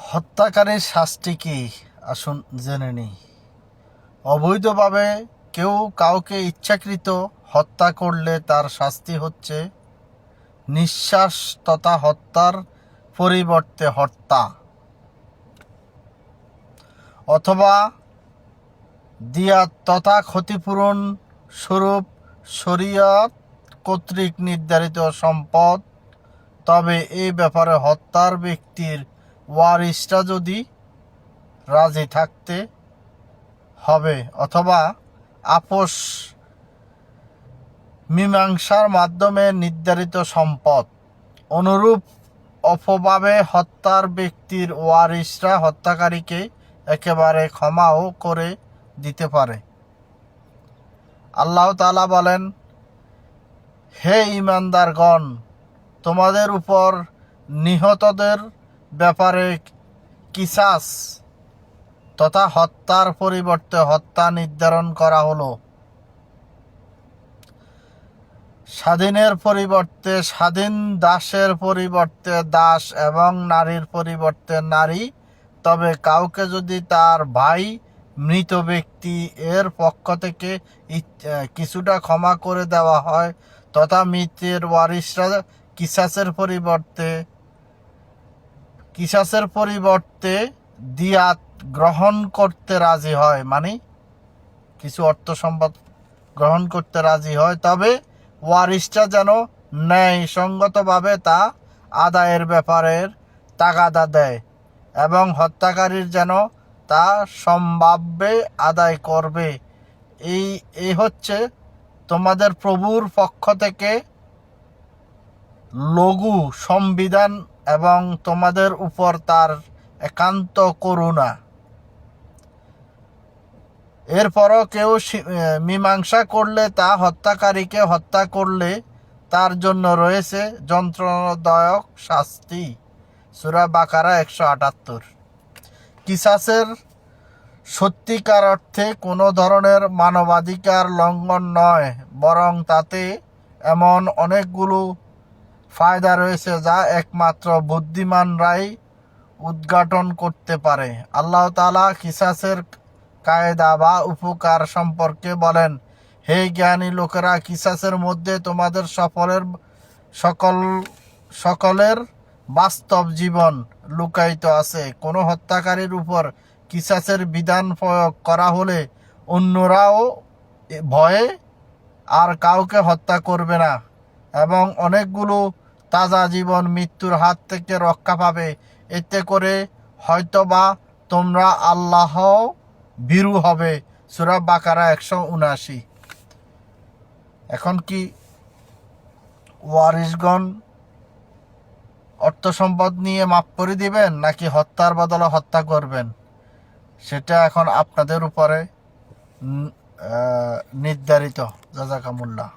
হত্যাকারীর শাস্তি কি আসুন জেনে নিই। অবৈধভাবে কেউ কাউকে ইচ্ছাকৃত হত্যা করলে তার শাস্তি হচ্ছে নিঃশ্বাস তথা হত্যার পরিবর্তে হত্যা, অথবা দিয়াত তথা ক্ষতিপূরণ স্বরূপ শরীয়ত কর্তৃক নির্ধারিত সম্পদ। তবে এই ব্যাপারে হত্যার ব্যক্তির ওয়ারিশরা যদি রাজি থাকতে হবে অথবা আপোষ মীমাংসার মাধ্যমে নির্ধারিত সম্পদ। অনুরূপ অপভাবে হত্যার ব্যক্তির ওয়ারিশরা হত্যাকারীকে একেবারে ক্ষমাও করে দিতে পারে। আল্লাহ তাআলা বলেন, হে ঈমানদারগণ, তোমাদের উপর নিহতদের ব্যাপারে কিসাস তথা হত্যার পরিবর্তে হত্যা নির্ধারণ করা হলো। স্বাধীনের পরিবর্তে স্বাধীন, দাসের পরিবর্তে দাস এবং নারীর পরিবর্তে নারী। তবে কাউকে যদি তার ভাই মৃত ব্যক্তি এর পক্ষ থেকে কিছুটা ক্ষমা করে দেওয়া হয় তথা মৃতের ওয়ারিশরা কিসাসের পরিবর্তে দিয়াত গ্রহণ করতে রাজি হয়, মানে কিছু অর্থ সম্পদ গ্রহণ করতে রাজি হয়, তবে ওয়ারিশরা যেন ন্যায়সঙ্গতভাবে তা আদায়ের ব্যাপারের তাগাদা দেয় এবং হত্যাকারীর যেন তা সম্ভাব্যে আদায় করবে। এই হচ্ছে তোমাদের প্রভুর পক্ষ থেকে লঘু সংবিধান এবং তোমাদের উপর তার একান্ত করুণা। এরপরও কেউ মীমাংসা করলে তা হত্যাকারীকে হত্যা করলে তার জন্য রয়েছে যন্ত্রণাদায়ক শাস্তি। সূরা বাকারা 178। কিসাসের সত্যিকার অর্থে কোনো ধরনের মানবাধিকার লঙ্ঘন নয়, বরং তাতে এমন অনেকগুলো ফায়দা রয়েছে যা একমাত্র বুদ্ধিমানরাই উদ্ঘাটন করতে পারে। আল্লাহ তাআলা কিসাসের কায়দা বা উপকার সম্পর্কে বলেন, হে জ্ঞানী লোকেরা, কিসাসের মধ্যে তোমাদের সকলের বাস্তব জীবন লুকায়িত আছে। কোনো হত্যাকারীর উপর কিসাসের বিধান প্রয়োগ করা হলে অন্যরাও ভয়ে আর কাউকে হত্যা করবে না এবং অনেকগুলো তাজা জীবন মৃত্যুর হাত থেকে রক্ষা পাবে। এতে করে হয়তোবা তোমরা আল্লাহ ভীরু হবে। সূরা বাকারা 179। এখন কি ওয়ারিশগণ অর্থ সম্পদ নিয়ে মাফ করে দিবেন নাকি হত্যার বদলে হত্যা করবেন, সেটা এখন আপনাদের উপরে নির্ধারিত। জাযাকামুল্লাহ।